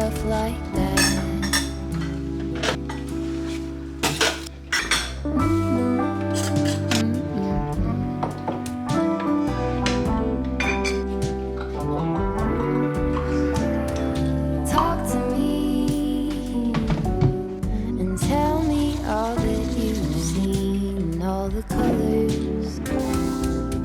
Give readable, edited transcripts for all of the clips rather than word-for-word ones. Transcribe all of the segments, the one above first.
stuff like that. Talk to me and tell me all that you've seen, all the colors.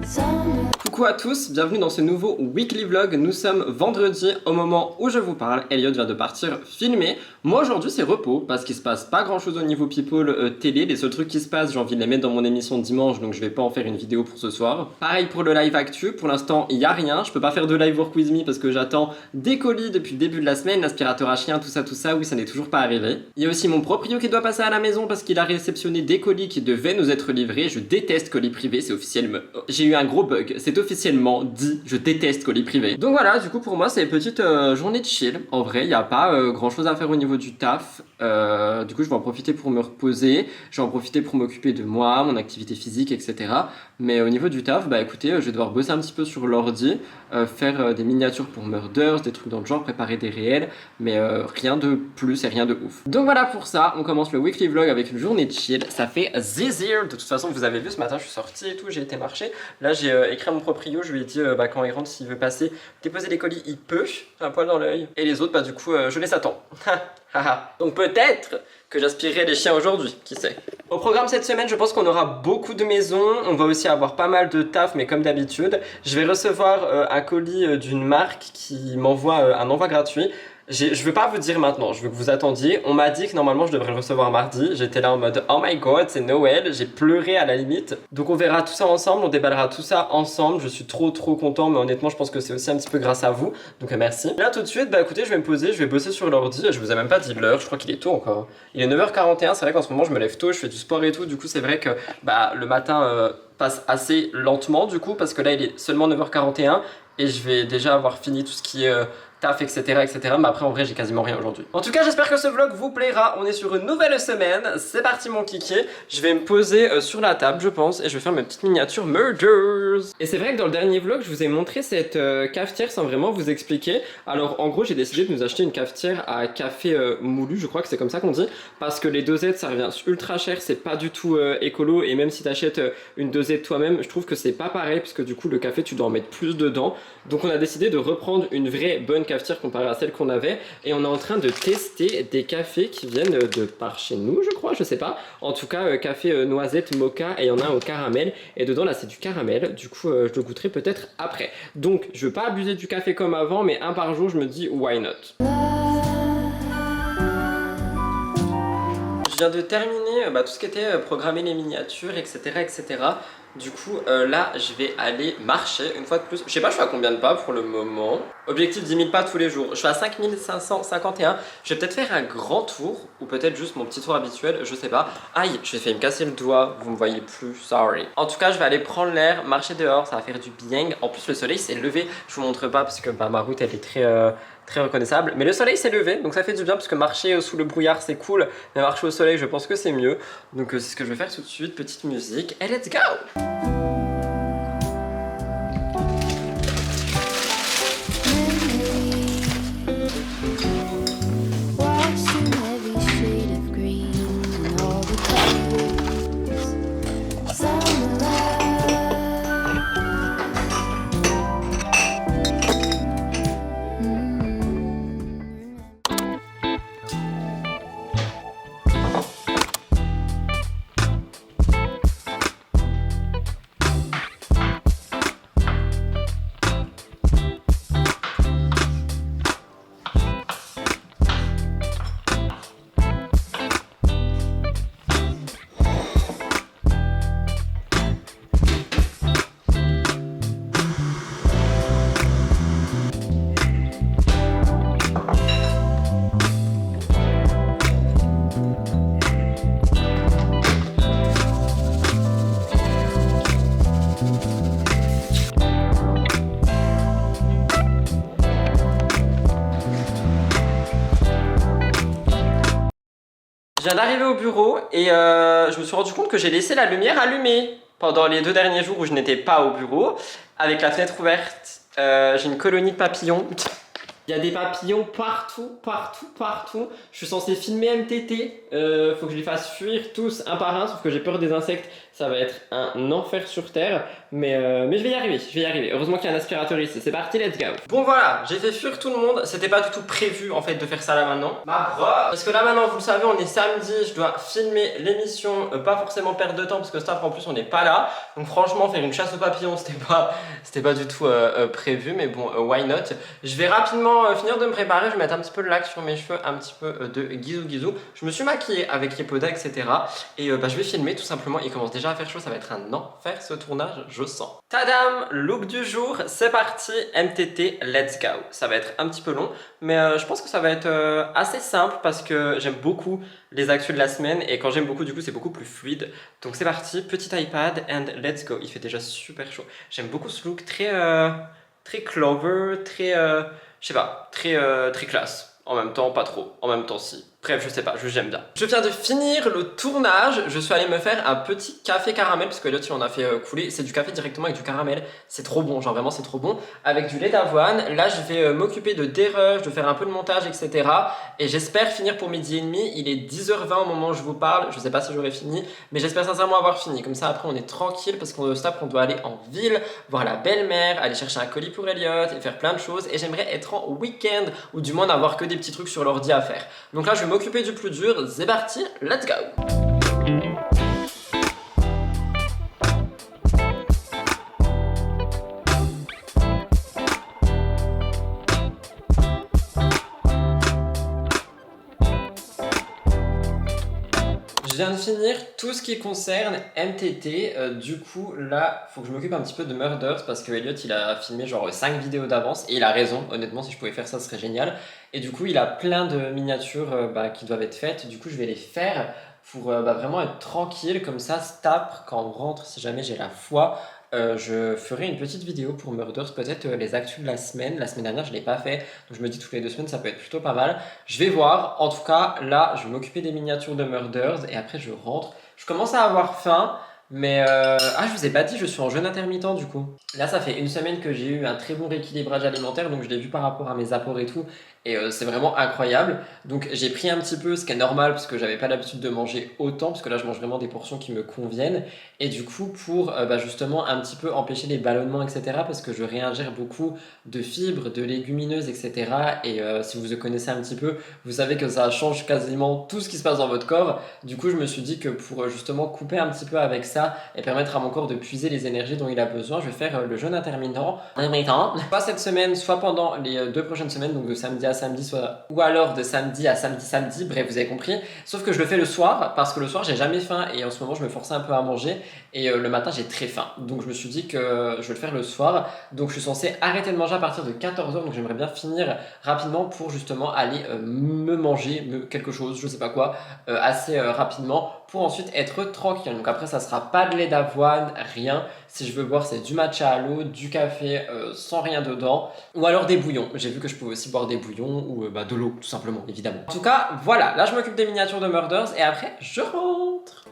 Summer. Coucou à tous, bienvenue dans ce nouveau weekly vlog. Nous sommes vendredi au moment où je vous parle. Elliot vient de partir filmer. Moi aujourd'hui c'est repos parce qu'il se passe pas grand chose au niveau people télé. Les seuls trucs qui se passent, j'ai envie de les mettre dans mon émission de dimanche, donc je vais pas en faire une vidéo pour ce soir. Pareil pour le live actu, pour l'instant il y a rien. Je peux pas faire de live work with me parce que j'attends des colis depuis le début de la semaine, l'aspirateur à chien, tout ça, oui ça n'est toujours pas arrivé. Il y a aussi mon proprio qui doit passer à la maison parce qu'il a réceptionné des colis qui devaient nous être livrés. Je déteste colis privés, c'est officiellement... J'ai eu un gros bug, c'est officiellement dit, je déteste colis privés. Donc voilà, du coup pour moi c'est une petite journée de chill. En vrai, il n'y a pas grand chose à faire au niveau du taf. Du coup je vais en profiter pour me reposer, je vais en profiter pour m'occuper de moi, mon activité physique, etc. Mais au niveau du taf, bah écoutez, je vais devoir bosser un petit peu sur l'ordi, faire des miniatures pour Murders, des trucs dans le genre, préparer des réels, mais rien de plus et rien de ouf. Donc voilà pour ça, on commence le weekly vlog avec une journée de chill, ça fait zizir. De toute façon vous avez vu ce matin je suis sorti et tout, j'ai été marcher. Là j'ai écrit à mon proprio, je lui ai dit quand il rentre s'il veut passer déposer les colis il peut, un poil dans l'œil. Et les autres bah du coup je les attends. Donc peut-être que j'aspirerai les chiens aujourd'hui, qui sait. Au programme cette semaine, je pense qu'on aura beaucoup de maisons, on va aussi avoir pas mal de taf, mais comme d'habitude, je vais recevoir un colis d'une marque qui m'envoie un envoi gratuit. Je veux pas vous dire maintenant, je veux que vous attendiez. On m'a dit que normalement je devrais le recevoir mardi. J'étais là en mode oh my god, c'est Noël, j'ai pleuré à la limite. Donc on verra tout ça ensemble, on déballera tout ça ensemble. Je suis trop content, mais honnêtement je pense que c'est aussi un petit peu grâce à vous. Donc merci. Là tout de suite, bah écoutez, je vais me poser, je vais bosser sur l'ordi. Je vous ai même pas dit l'heure, je crois qu'il est tôt encore. Il est 9h41, c'est vrai qu'en ce moment je me lève tôt, je fais du sport et tout. Du coup c'est vrai que bah le matin passe assez lentement du coup, parce que là il est seulement 9h41 et je vais déjà avoir fini tout ce qui est... taf, etc. Mais après, en vrai, j'ai quasiment rien aujourd'hui. En tout cas, j'espère que ce vlog vous plaira. On est sur une nouvelle semaine. C'est parti, mon kiki. Je vais me poser sur la table, je pense, et je vais faire ma petite miniature Murders. Et c'est vrai que dans le dernier vlog, je vous ai montré cette cafetière sans vraiment vous expliquer. Alors, en gros, j'ai décidé de nous acheter une cafetière à café moulu, je crois que c'est comme ça qu'on dit, parce que les dosettes, ça revient ultra cher. C'est pas du tout écolo, et même si t'achètes une dosette toi-même, je trouve que c'est pas pareil, parce que du coup, le café, tu dois en mettre plus dedans. Donc, on a décidé de reprendre une vraie bonne cafetière comparée à celle qu'on avait, et on est en train de tester des cafés qui viennent de par chez nous, je crois, je sais pas. En tout cas, café noisette, mocha, et il y en a un au caramel, et dedans là c'est du caramel. Du coup je le goûterai peut-être après. Donc je veux pas abuser du café comme avant, mais un par jour je me dis why not. Je viens de terminer tout ce qui était programmer les miniatures, etc. Du coup là je vais aller marcher une fois de plus. Je sais pas je suis à combien de pas pour le moment. Objectif 10 000 pas tous les jours. Je suis à 5551. Je vais peut-être faire un grand tour, ou peut-être juste mon petit tour habituel, je sais pas. Aïe, je vais faire me casser le doigt, vous me voyez plus, sorry. En tout cas je vais aller prendre l'air, marcher dehors, ça va faire du bien. En plus le soleil s'est levé, je vous montre pas parce que ma route elle est très reconnaissable, mais le soleil s'est levé, donc ça fait du bien parce que marcher sous le brouillard c'est cool, mais marcher au soleil je pense que c'est mieux. Donc c'est ce que je vais faire tout de suite, petite musique, et let's go! Je viens d'arriver au bureau et je me suis rendu compte que j'ai laissé la lumière allumée pendant les 2 derniers jours où je n'étais pas au bureau. Avec la fenêtre ouverte, j'ai une colonie de papillons. Il y a des papillons partout, partout, partout. Je suis censé filmer MTT. Faut que je les fasse fuir tous un par un, sauf que j'ai peur des insectes. Ça va être un enfer sur Terre. Mais je vais y arriver, je vais y arriver. Heureusement qu'il y a un aspirateur ici. C'est parti, let's go. Bon voilà, j'ai fait fuir tout le monde. C'était pas du tout prévu en fait de faire ça là maintenant. Ma brosse. Parce que là maintenant, vous le savez, on est samedi. Je dois filmer l'émission. Pas forcément perdre de temps parce que staff en plus on n'est pas là. Donc franchement, faire une chasse aux papillons, c'était pas du tout prévu. Mais bon, why not. Je vais rapidement finir de me préparer. Je vais mettre un petit peu de lac sur mes cheveux, un petit peu de guizou. Je me suis maquillée avec Yepoda, etc. Et je vais filmer tout simplement. Il commence déjà à faire chaud. Ça va être un enfer ce tournage. Je sens. Tadam, look du jour, c'est parti, MTT, let's go. Ça va être un petit peu long, mais je pense que ça va être assez simple parce que j'aime beaucoup les actus de la semaine et quand j'aime beaucoup, du coup, c'est beaucoup plus fluide. Donc c'est parti, petit iPad and let's go. Il fait déjà super chaud. J'aime beaucoup ce look très clover, très, je sais pas, très classe. En même temps, pas trop. En même temps, si. Bref, je sais pas, j'aime bien. Je viens de finir le tournage. Je suis allé me faire un petit café caramel parce que Elliot, il en a fait couler. C'est du café directement avec du caramel. C'est trop bon, genre vraiment, c'est trop bon. Avec du lait d'avoine. Là, je vais m'occuper de dérush, de faire un peu de montage, etc. Et j'espère finir pour 12h30. Il est 10h20 au moment où je vous parle. Je sais pas si j'aurai fini, mais j'espère sincèrement avoir fini. Comme ça, après, on est tranquille parce qu'on on doit aller en ville, voir la belle-mère, aller chercher un colis pour Elliot et faire plein de choses. Et j'aimerais être en week-end ou du moins n'avoir que des petits trucs sur l'ordi à faire. Donc là, je vais m'occuper du plus dur, c'est parti, let's go! Je viens de finir tout ce qui concerne MTT, du coup là faut que je m'occupe un petit peu de Murders parce que Elliot il a filmé genre 5 vidéos d'avance et il a raison, honnêtement si je pouvais faire ça ce serait génial et du coup il a plein de miniatures qui doivent être faites, du coup je vais les faire pour vraiment être tranquille comme ça, Stap quand on rentre si jamais j'ai la foi. Je ferai une petite vidéo pour Murders, peut-être les actus de la semaine dernière je ne l'ai pas fait, donc je me dis toutes les 2 semaines ça peut être plutôt pas mal, je vais voir, en tout cas là je vais m'occuper des miniatures de Murders et après je rentre, je commence à avoir faim, mais je vous ai pas dit, je suis en jeûne intermittent du coup. Là ça fait 1 semaine que j'ai eu un très bon rééquilibrage alimentaire, donc je l'ai vu par rapport à mes apports et tout, et c'est vraiment incroyable. Donc j'ai pris un petit peu, ce qui est normal parce que j'avais pas l'habitude de manger autant, parce que là je mange vraiment des portions qui me conviennent, et du coup pour justement un petit peu empêcher les ballonnements etc, parce que je réingère beaucoup de fibres, de légumineuses etc, et si vous connaissez un petit peu, vous savez que ça change quasiment tout ce qui se passe dans votre corps. Du coup je me suis dit que pour justement couper un petit peu avec ça et permettre à mon corps de puiser les énergies dont il a besoin, je vais faire le jeûne intermittent, soit cette semaine, soit pendant les 2 prochaines semaines, donc de samedi à samedi, soit ou alors de samedi à samedi, bref vous avez compris. Sauf que je le fais le soir parce que le soir j'ai jamais faim et en ce moment je me forçais un peu à manger et le matin j'ai très faim, donc je me suis dit que je vais le faire le soir. Donc je suis censé arrêter de manger à partir de 14h, donc j'aimerais bien finir rapidement pour justement aller me manger quelque chose, je sais pas quoi, assez rapidement pour ensuite être tranquille. Donc après ça sera pas de lait d'avoine, rien. Si je veux boire c'est du matcha à l'eau, du café sans rien dedans, ou alors des bouillons. J'ai vu que je pouvais aussi boire des bouillons ou de l'eau tout simplement évidemment. En tout cas voilà, là je m'occupe des miniatures de Murders et après je rentre.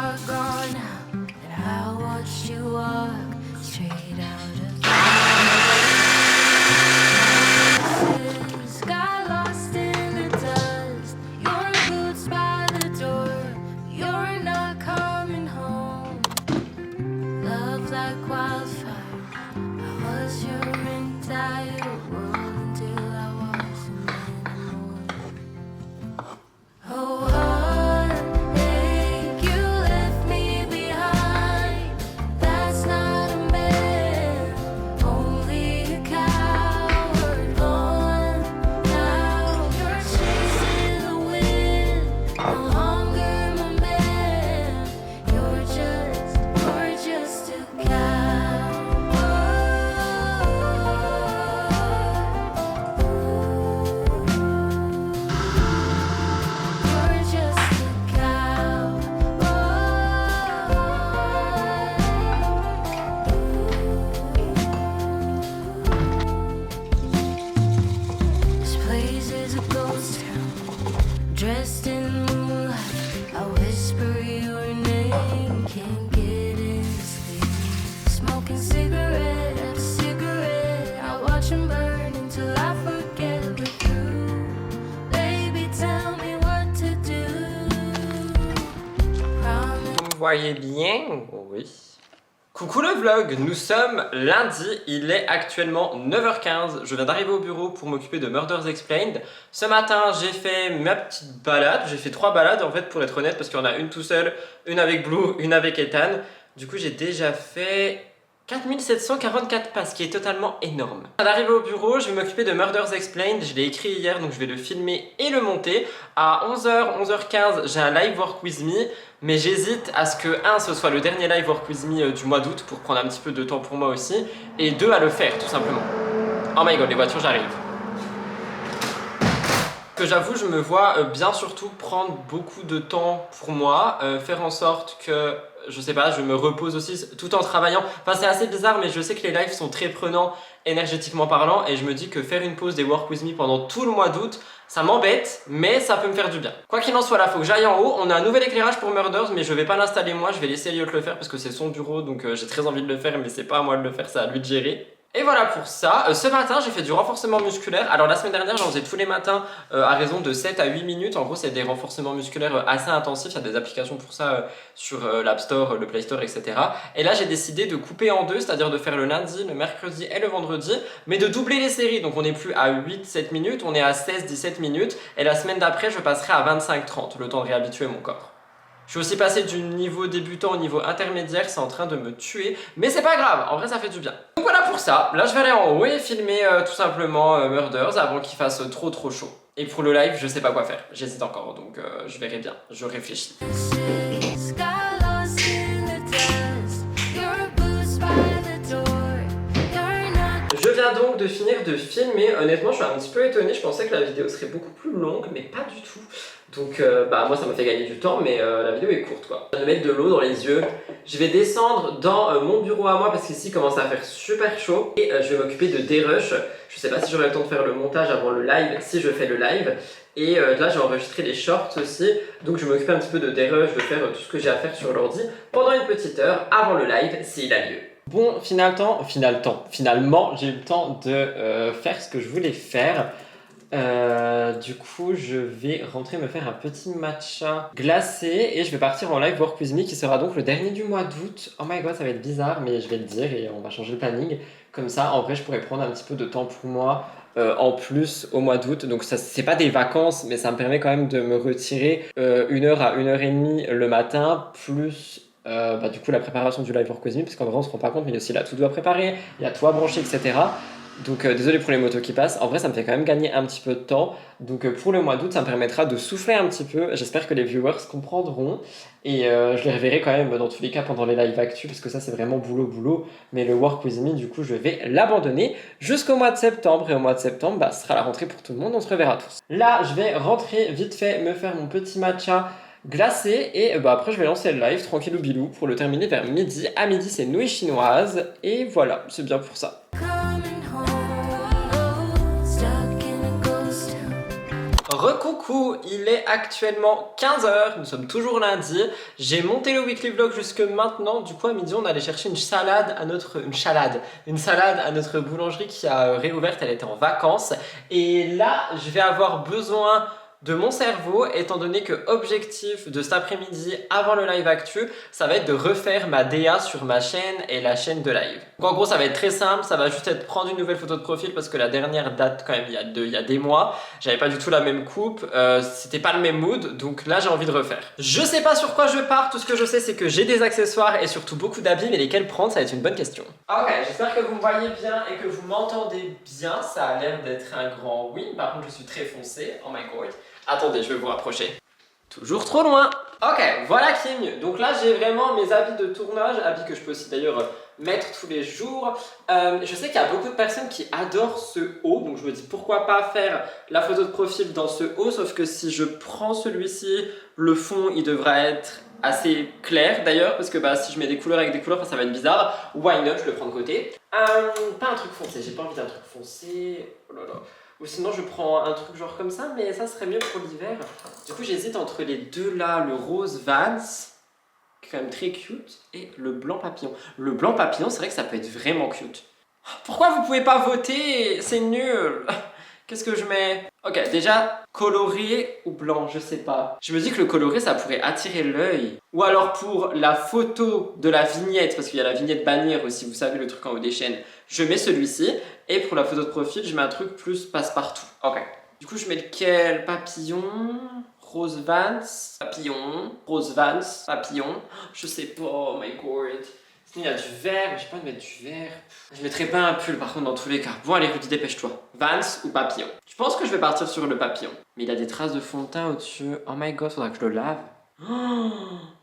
far gone now that I watched you walk straight out of the got lost in the dust. Your boots by the door. You're not coming home. Love like wildfire. I was your entire world until I wasn't anymore. Oh, heartache, you left me behind. That's not a man, only a coward. Gone now, you're chasing the wind. No longer my man. You're just a You're just a This place is a ghost town, dressed in moonlight. I whisper your name, can't get any sleep. Smoking cigarette after cigarette, I watch 'em burn until I forget we're through. Baby, tell me what to do. Promise. Vous me voyez bien? Oui. Coucou le vlog, nous sommes lundi, il est actuellement 9h15, je viens d'arriver au bureau pour m'occuper de Murders Explained. Ce matin j'ai fait ma petite balade, j'ai fait 3 balades en fait pour être honnête parce qu'il y en a une tout seul, une avec Blue, une avec Ethan. Du coup j'ai déjà fait 4744 pas, ce qui est totalement énorme. Avant d'arriver au bureau, je vais m'occuper de Murders Explained, je l'ai écrit hier donc je vais le filmer et le monter. À 11h, 11h15, j'ai un live work with me, mais j'hésite à ce que 1 ce soit le dernier live work with me du mois d'août pour prendre un petit peu de temps pour moi aussi, et 2 à le faire tout simplement. Oh my god, les voitures, j'arrive. Que j'avoue, je me vois bien surtout prendre beaucoup de temps pour moi, faire en sorte que, je sais pas, je me repose aussi tout en travaillant. Enfin, c'est assez bizarre, mais je sais que les lives sont très prenants énergétiquement parlant, et je me dis que faire une pause des work with me pendant tout le mois d'août, ça m'embête, mais ça peut me faire du bien. Quoi qu'il en soit, là, faut que j'aille en haut. On a un nouvel éclairage pour Murders, mais je vais pas l'installer moi, je vais laisser Elliot le faire parce que c'est son bureau, donc j'ai très envie de le faire, mais c'est pas à moi de le faire, c'est à lui de gérer. Et voilà pour ça. Ce matin, j'ai fait du renforcement musculaire. Alors la semaine dernière, j'en faisais tous les matins à raison de 7 à 8 minutes. En gros, c'est des renforcements musculaires assez intensifs. Il y a des applications pour ça sur l'App Store, le Play Store, etc. Et là, j'ai décidé de couper en deux, c'est-à-dire de faire le lundi, le mercredi et le vendredi, mais de doubler les séries. Donc on n'est plus à 8-7 minutes, on est à 16-17 minutes. Et la semaine d'après, je passerai à 25-30, le temps de réhabituer mon corps. Je suis aussi passé du niveau débutant au niveau intermédiaire, c'est en train de me tuer, mais c'est pas grave, en vrai ça fait du bien. Donc voilà pour ça, là je vais aller en haut et filmer tout simplement Murders avant qu'il fasse trop chaud. Et pour le live, je sais pas quoi faire, j'hésite encore, donc je verrai bien, je réfléchis. Je viens donc de finir de filmer, honnêtement je suis un petit peu étonnée, je pensais que la vidéo serait beaucoup plus longue, mais pas du tout. Donc moi ça m'a fait gagner du temps, mais la vidéo est courte quoi. Je vais mettre de l'eau dans les yeux, je vais descendre dans mon bureau à moi parce qu'ici il commence à faire super chaud. Et je vais m'occuper de dérush, je sais pas si j'aurai le temps de faire le montage avant le live, si je fais le live. Et là j'ai enregistré les shorts aussi, donc je vais m'occuper un petit peu de dérush, de faire tout ce que j'ai à faire sur l'ordi pendant une petite heure avant le live s'il a lieu. Bon, finalement j'ai eu le temps de faire ce que je voulais faire. Du coup, je vais rentrer me faire un petit matcha glacé et je vais partir en live work with me qui sera donc le dernier du mois d'août. Oh my god, ça va être bizarre, mais je vais le dire et on va changer le planning. Comme ça, en vrai, je pourrais prendre un petit peu de temps pour moi en plus au mois d'août. Donc, ça, c'est pas des vacances, mais ça me permet quand même de me retirer 1 heure à 1h30 le matin, plus du coup la préparation du live work with me, parce qu'en vrai, on se rend pas compte, mais il y a aussi la to-do à préparer, il y a tout à brancher, etc. Donc désolé pour les motos qui passent, en vrai ça me fait quand même gagner un petit peu de temps. Donc pour le mois d'août ça me permettra de souffler un petit peu, j'espère que les viewers comprendront. Et je les reverrai quand même dans tous les cas pendant les live actu, parce que ça c'est vraiment boulot. Mais le work with me du coup je vais l'abandonner jusqu'au mois de septembre. Et au mois de septembre ce sera la rentrée pour tout le monde, on se reverra tous. Là je vais rentrer vite fait, me faire mon petit matcha glacé et après je vais lancer le live tranquillou bilou pour le terminer vers midi. À midi c'est nouilles chinoises et voilà, c'est bien pour ça. Recoucou coup, il est actuellement 15 h, nous sommes toujours lundi. J'ai monté le weekly vlog jusque maintenant. Du coup, à midi, on allait chercher une salade à notre boulangerie qui a réouverte. Elle était en vacances. Et là, je vais avoir besoin de mon cerveau, étant donné que objectif de cet après-midi avant le live actu, ça va être de refaire ma DA sur ma chaîne et la chaîne de live. Donc en gros, ça va être très simple, ça va juste être prendre une nouvelle photo de profil parce que la dernière date quand même il y a des mois, j'avais pas du tout la même coupe, c'était pas le même mood, donc là j'ai envie de refaire. Je sais pas sur quoi je pars, tout ce que je sais c'est que j'ai des accessoires et surtout beaucoup d'habits, mais lesquels prendre, ça va être une bonne question. Ok, j'espère que vous me voyez bien et que vous m'entendez bien, ça a l'air d'être un grand oui, par contre je suis très foncé, oh my god. Attendez, je vais vous rapprocher. Toujours trop loin. Ok, voilà qui est mieux. Donc là, j'ai vraiment mes habits de tournage, habits que je peux aussi d'ailleurs mettre tous les jours. Je sais qu'il y a beaucoup de personnes qui adorent ce haut, donc je me dis pourquoi pas faire la photo de profil dans ce haut, sauf que si je prends celui-ci, le fond, il devra être assez clair d'ailleurs, parce que si je mets des couleurs avec des couleurs, ça va être bizarre. Why not, je le prends de côté. Pas un truc foncé, j'ai pas envie d'un truc foncé. Oh là là. Ou sinon je prends un truc genre comme ça, mais ça serait mieux pour l'hiver. Du coup j'hésite entre les deux là, le rose Vans, qui est quand même très cute, et le blanc papillon. Le blanc papillon, c'est vrai que ça peut être vraiment cute. Pourquoi vous pouvez pas voter? C'est nul. Qu'est-ce que je mets? Ok, déjà, coloré ou blanc, je sais pas. Je me dis que le coloré, ça pourrait attirer l'œil. Ou alors pour la photo de la vignette, parce qu'il y a la vignette bannière aussi, vous savez, le truc en haut des chaînes, je mets celui-ci. Et pour la photo de profil, je mets un truc plus passe-partout. Ok. Du coup, je mets lequel? Papillon, rose Vans, papillon, rose Vans, papillon. Je sais pas, oh my god. Sinon, il y a du vert, mais j'ai pas envie de mettre du vert. Je mettrai pas un pull par contre dans tous les cas. Bon, allez, Rudy, dépêche-toi. Vans ou papillon? Je pense que je vais partir sur le papillon. Mais il a des traces de fond de teint au-dessus. Oh my god, faudra que je le lave.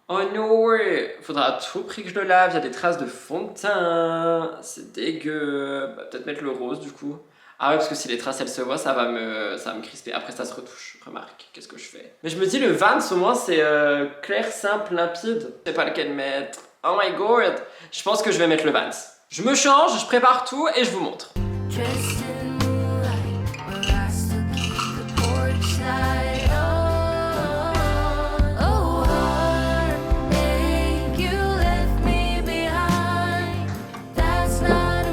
Oh no way. Faudra à tout prix que je le lave. Il y a des traces de fond de teint. C'est dégueu. Peut-être mettre le rose du coup. Ah ouais, parce que si les traces elles se voient, ça va me crisper. Après, ça se retouche. Remarque, qu'est-ce que je fais? Mais je me dis, le Vans au moins, c'est clair, simple, limpide. Je sais pas lequel mettre. Oh my god. Je pense que je vais mettre le Vans. Je me change, je prépare tout et je vous montre. Dressed in moonlight, where I still keep the porch light on. Oh, heartache, you left me behind. That's not a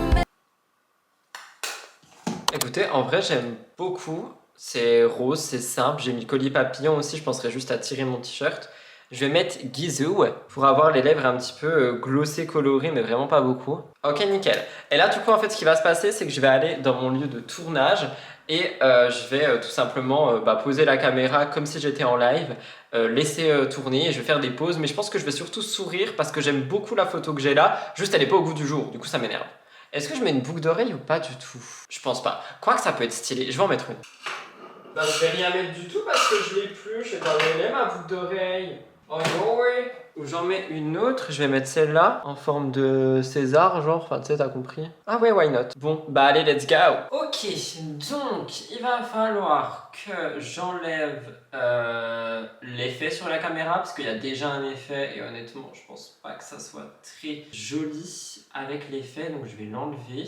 Écoutez, en vrai, j'aime beaucoup. C'est rose, c'est simple. J'ai mis le collier papillon aussi. Je penserais juste à tirer mon t-shirt. Je vais mettre Gizou pour avoir les lèvres un petit peu glossées, colorées, mais vraiment pas beaucoup. Ok, nickel. Et là, du coup, en fait, ce qui va se passer, c'est que je vais aller dans mon lieu de tournage et je vais tout simplement poser la caméra comme si j'étais en live, laisser tourner et je vais faire des pauses. Mais je pense que je vais surtout sourire parce que j'aime beaucoup la photo que j'ai là. Juste, elle est pas au goût du jour. Du coup, ça m'énerve. Est-ce que je mets une boucle d'oreille ou pas du tout? Je pense pas. Quoique ça peut être stylé. Je vais en mettre une. Je vais rien mettre du tout parce que je l'ai plus. Je sais pas, elle est ma boucle d'oreille. Oh no way. Ou j'en mets une autre, je vais mettre celle-là en forme de César, genre, enfin tu sais, t'as compris. Ah ouais, why not? Bon, allez, let's go. Ok, donc il va falloir que j'enlève l'effet sur la caméra parce qu'il y a déjà un effet et honnêtement, je pense pas que ça soit très joli avec l'effet, donc je vais l'enlever.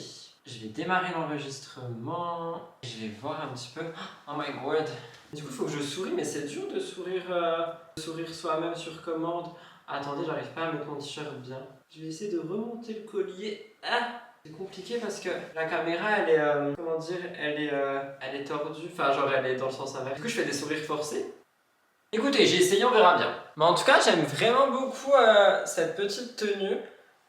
Je vais démarrer l'enregistrement. Je vais voir un petit peu. Oh my god. Du coup, il faut que je souris, mais c'est dur de sourire soi-même sur commande. Attendez, j'arrive pas à mettre mon t-shirt bien. Je vais essayer de remonter le collier. Ah, c'est compliqué parce que la caméra, elle est, comment dire, elle est tordue. Enfin, genre, elle est dans le sens inverse. Du coup, je fais des sourires forcés. Écoutez, j'ai essayé, on verra bien. Mais en tout cas, j'aime vraiment beaucoup cette petite tenue.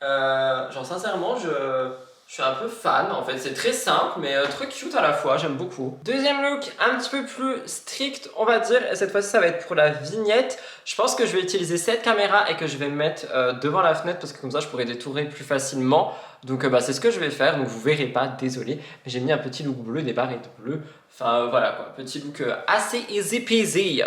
Genre, sincèrement, je suis un peu fan en fait, c'est très simple mais très cute à la fois, j'aime beaucoup. Deuxième look, un petit peu plus strict on va dire, et cette fois-ci ça va être pour la vignette. Je pense que je vais utiliser cette caméra et que je vais me mettre devant la fenêtre parce que comme ça je pourrais détourner plus facilement. Donc c'est ce que je vais faire, donc vous verrez pas, désolé. Mais j'ai mis un petit look bleu, des barrettes bleues, enfin voilà quoi, petit look assez easy peasy.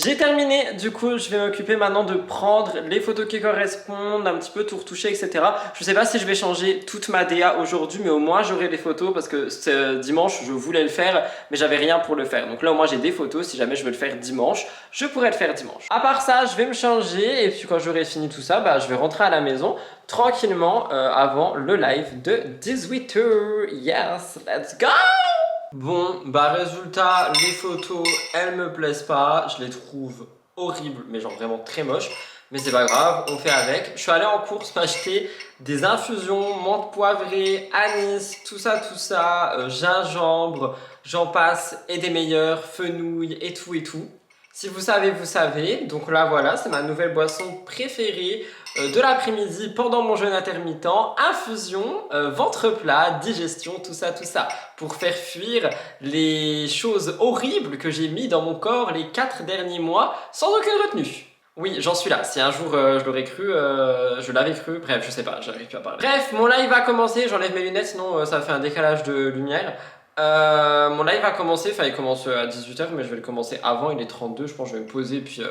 J'ai terminé, du coup je vais m'occuper maintenant de prendre les photos qui correspondent, un petit peu tout retoucher, etc. Je sais pas si je vais changer toute ma DA aujourd'hui, mais au moins j'aurai les photos parce que dimanche je voulais le faire, mais j'avais rien pour le faire. Donc là au moins j'ai des photos, si jamais je veux le faire dimanche, je pourrais le faire dimanche. À part ça, je vais me changer et puis quand j'aurai fini tout ça, je vais rentrer à la maison tranquillement avant le live de 18h. Yes, let's go! Bon, bah résultat, les photos, elles me plaisent pas, je les trouve horribles, mais genre vraiment très moches. Mais c'est pas grave, on fait avec. Je suis allé en course m'acheter des infusions, menthe poivrée, anis, tout ça, gingembre, j'en passe, et des meilleurs, fenouil et tout et tout. Si vous savez, vous savez. Donc là, voilà, c'est ma nouvelle boisson préférée de l'après-midi pendant mon jeûne intermittent. Infusion, ventre plat, digestion, tout ça. Pour faire fuir les choses horribles que j'ai mis dans mon corps les 4 derniers mois sans aucune retenue. Oui, j'en suis là. Si un jour je l'aurais cru, je l'avais cru. Bref, je sais pas, j'arrive plus à parler. Bref, mon live va commencer. J'enlève mes lunettes, sinon ça fait un décalage de lumière. Mon live va commencer, enfin il commence à 18h, mais je vais le commencer avant, il est 32, je pense que je vais me poser, puis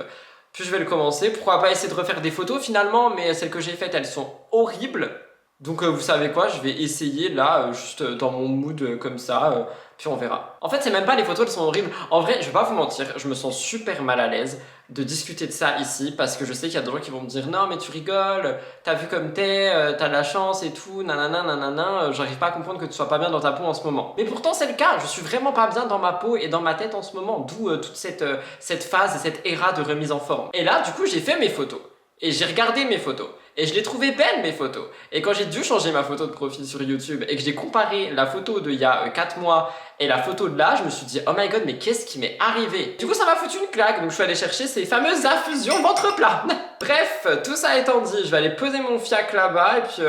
je vais le commencer. Pourquoi pas essayer de refaire des photos finalement, mais celles que j'ai faites, elles sont horribles. Donc vous savez quoi, je vais essayer là, juste dans mon mood comme ça, puis on verra. En fait, c'est même pas les photos, elles sont horribles. En vrai, je vais pas vous mentir, je me sens super mal à l'aise de discuter de ça ici, parce que je sais qu'il y a des gens qui vont me dire non mais tu rigoles, t'as vu comme t'es, t'as de la chance et tout, nanana, j'arrive pas à comprendre que tu sois pas bien dans ta peau en ce moment. Mais pourtant c'est le cas, je suis vraiment pas bien dans ma peau et dans ma tête en ce moment, d'où toute cette phase et cette éra de remise en forme. Et là, du coup, j'ai fait mes photos, et j'ai regardé mes photos. Et je les trouvais belles mes photos. Et quand j'ai dû changer ma photo de profil sur YouTube et que j'ai comparé la photo d'il y a 4 mois et la photo de là, je me suis dit oh my god, mais qu'est-ce qui m'est arrivé? Du coup ça m'a foutu une claque, donc je suis allé chercher ces fameuses infusions ventre plat. Bref, tout ça étant dit, je vais aller poser mon fiac là-bas et puis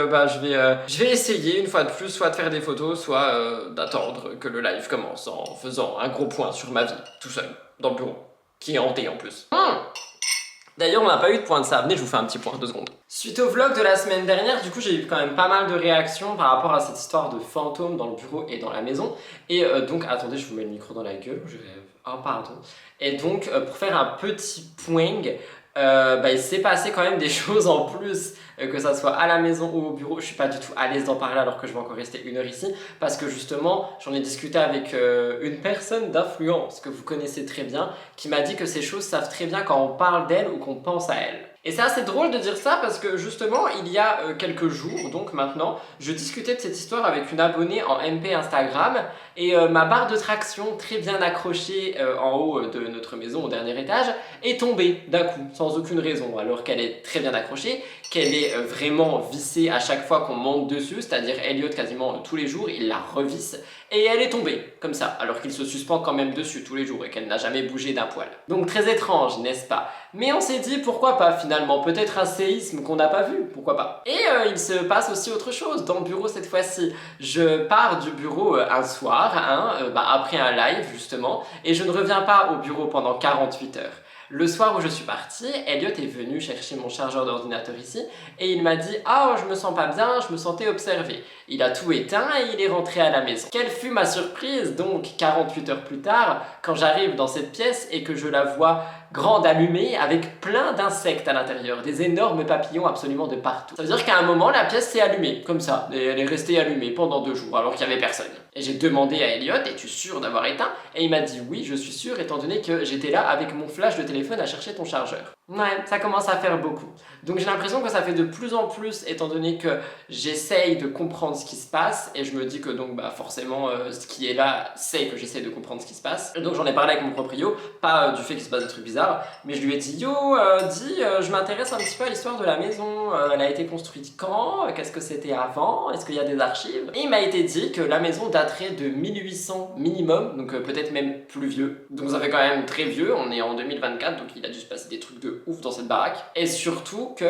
je vais essayer une fois de plus soit de faire des photos, soit d'attendre que le live commence en faisant un gros point sur ma vie, tout seul, dans le bureau, qui est hanté en plus. D'ailleurs, on n'a pas eu de point de ça. Venez, je vous fais un petit point, 2 secondes. Suite au vlog de la semaine dernière, du coup, j'ai eu quand même pas mal de réactions par rapport à cette histoire de fantômes dans le bureau et dans la maison. Et donc, attendez, je vous mets le micro dans la gueule. Je rêve. Oh, pardon. Et donc, pour faire un petit point, il s'est passé quand même des choses en plus, que ça soit à la maison ou au bureau. Je suis pas du tout à l'aise d'en parler alors que je vais encore rester 1 heure ici, parce que justement j'en ai discuté avec une personne d'influence que vous connaissez très bien, qui m'a dit que ces choses savent très bien quand on parle d'elle ou qu'on pense à elle. Et c'est assez drôle de dire ça parce que justement il y a quelques jours, donc maintenant, je discutais de cette histoire avec une abonnée en MP Instagram et ma barre de traction très bien accrochée en haut de notre maison au dernier étage est tombée d'un coup, sans aucune raison, alors qu'elle est très bien accrochée, qu'elle est vraiment vissée à chaque fois qu'on monte dessus, c'est-à-dire Elliot quasiment tous les jours, il la revisse et elle est tombée comme ça, alors qu'il se suspend quand même dessus tous les jours et qu'elle n'a jamais bougé d'un poil. Donc très étrange, n'est-ce pas? Mais on s'est dit pourquoi pas finalement, peut-être un séisme qu'on n'a pas vu, pourquoi pas. Et il se passe aussi autre chose dans le bureau cette fois-ci. Je pars du bureau un soir, après un live justement, et je ne reviens pas au bureau pendant 48 heures. Le soir où je suis partie, Elliot est venu chercher mon chargeur d'ordinateur ici et il m'a dit « Ah, je me sens pas bien, je me sentais observé ». Il a tout éteint et il est rentré à la maison. Quelle fut ma surprise donc 48 heures plus tard quand j'arrive dans cette pièce et que je la vois grande allumée avec plein d'insectes à l'intérieur, des énormes papillons absolument de partout. Ça veut dire qu'à un moment la pièce s'est allumée comme ça et elle est restée allumée pendant 2 jours alors qu'il n'y avait personne. Et j'ai demandé à Elliot « Es-tu sûr d'avoir éteint ?» Et il m'a dit « Oui, je suis sûr étant donné que j'étais là avec mon flash de téléphone à chercher ton chargeur. » Ouais, ça commence à faire beaucoup. Donc j'ai l'impression que ça fait de plus en plus étant donné que j'essaye de comprendre ce qui se passe et je me dis que donc forcément ce qui est là sait que j'essaye de comprendre ce qui se passe. Et donc j'en ai parlé avec mon proprio, pas du fait qu'il se passe des trucs bizarres, mais je lui ai dit yo, je m'intéresse un petit peu à l'histoire de la maison, elle a été construite quand, qu'est-ce que c'était avant, est-ce qu'il y a des archives? Et il m'a été dit que la maison daterait de 1800 minimum, donc peut-être même plus vieux. Donc ça fait quand même très vieux, on est en 2024, donc il a dû se passer des trucs de ouf dans cette baraque. Et surtout que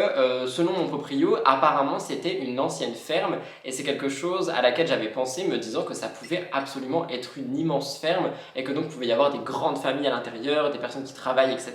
selon mon proprio, apparemment c'était une ancienne ferme et c'est quelque chose à laquelle j'avais pensé me disant que ça pouvait absolument être une immense ferme et que donc il pouvait y avoir des grandes familles à l'intérieur, des personnes qui travaillent, etc.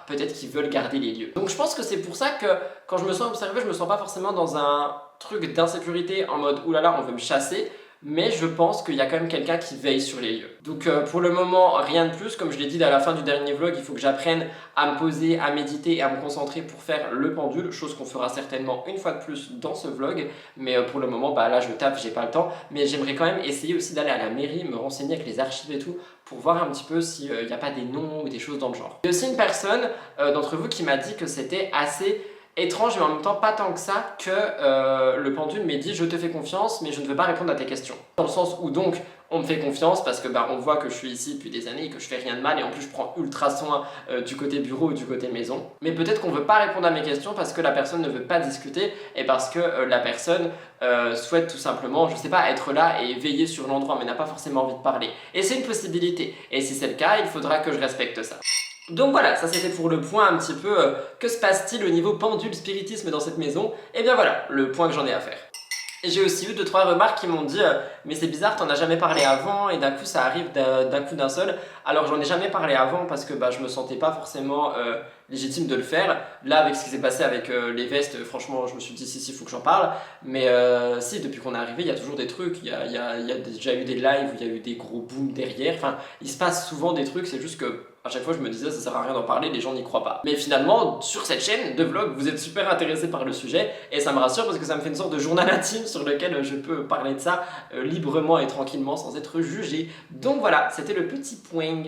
Peut-être qui veulent garder les lieux. Donc je pense que c'est pour ça que quand je me sens observé, je me sens pas forcément dans un truc d'insécurité en mode oulala on veut me chasser, mais je pense qu'il y a quand même quelqu'un qui veille sur les lieux. Donc pour le moment, rien de plus. Comme je l'ai dit à la fin du dernier vlog, il faut que j'apprenne à me poser, à méditer et à me concentrer pour faire le pendule, chose qu'on fera certainement une fois de plus dans ce vlog. Mais pour le moment, là je tape, j'ai pas le temps. Mais j'aimerais quand même essayer aussi d'aller à la mairie, me renseigner avec les archives et tout, pour voir un petit peu s'il n'y a pas des noms ou des choses dans le genre. Il y a aussi une personne d'entre vous qui m'a dit que c'était assez étrange mais en même temps pas tant que ça que le pendule m'ait dit je te fais confiance mais je ne veux pas répondre à tes questions. Dans le sens où donc on me fait confiance parce que on voit que je suis ici depuis des années et que je fais rien de mal et en plus je prends ultra soin du côté bureau ou du côté maison. Mais peut-être qu'on veut pas répondre à mes questions parce que la personne ne veut pas discuter et parce que la personne souhaite tout simplement, je sais pas, être là et veiller sur l'endroit mais n'a pas forcément envie de parler. Et c'est une possibilité. Et si c'est le cas, il faudra que je respecte ça. Donc voilà, ça c'était pour le point un petit peu que se passe-t-il au niveau pendule spiritisme dans cette maison. Et bien voilà, le point que j'en ai à faire. Et j'ai aussi eu 2-3 remarques qui m'ont dit mais c'est bizarre, t'en as jamais parlé avant et d'un coup ça arrive d'un coup d'un seul. Alors j'en ai jamais parlé avant parce que je me sentais pas forcément légitime de le faire. Là avec ce qui s'est passé avec les vestes, franchement je me suis dit si faut que j'en parle. Mais si, depuis qu'on est arrivé il y a toujours des trucs, il y a déjà eu des lives où il y a eu des gros booms derrière. Enfin il se passe souvent des trucs, c'est juste que à chaque fois je me disais ça sert à rien d'en parler, les gens n'y croient pas. Mais finalement sur cette chaîne de vlog vous êtes super intéressés par le sujet et ça me rassure parce que ça me fait une sorte de journal intime sur lequel je peux parler de ça librement et tranquillement sans être jugé. Donc voilà, c'était le petit point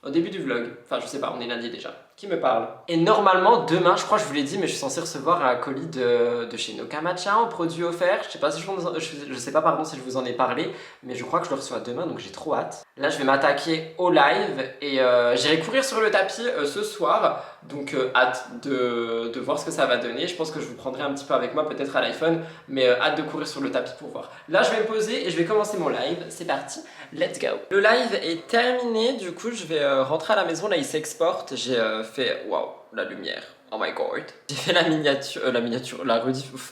au début du vlog. Enfin je sais pas, on est lundi déjà. Qui me parle. Et normalement demain, je crois que je vous l'ai dit, mais je suis censé recevoir un colis de chez Nokamacha en produit offert. Je sais pas si je sais pas pardon si je vous en ai parlé, mais je crois que je le reçois demain, donc j'ai trop hâte. Là, je vais m'attaquer au live et j'irai courir sur le tapis ce soir, donc hâte de voir ce que ça va donner. Je pense que je vous prendrai un petit peu avec moi, peut-être à l'iPhone, mais hâte de courir sur le tapis pour voir. Là, je vais me poser et je vais commencer mon live. C'est parti, let's go. Le live est terminé, du coup, je vais rentrer à la maison. Là, il s'exporte. J'ai fait waouh, la lumière, oh my god. J'ai fait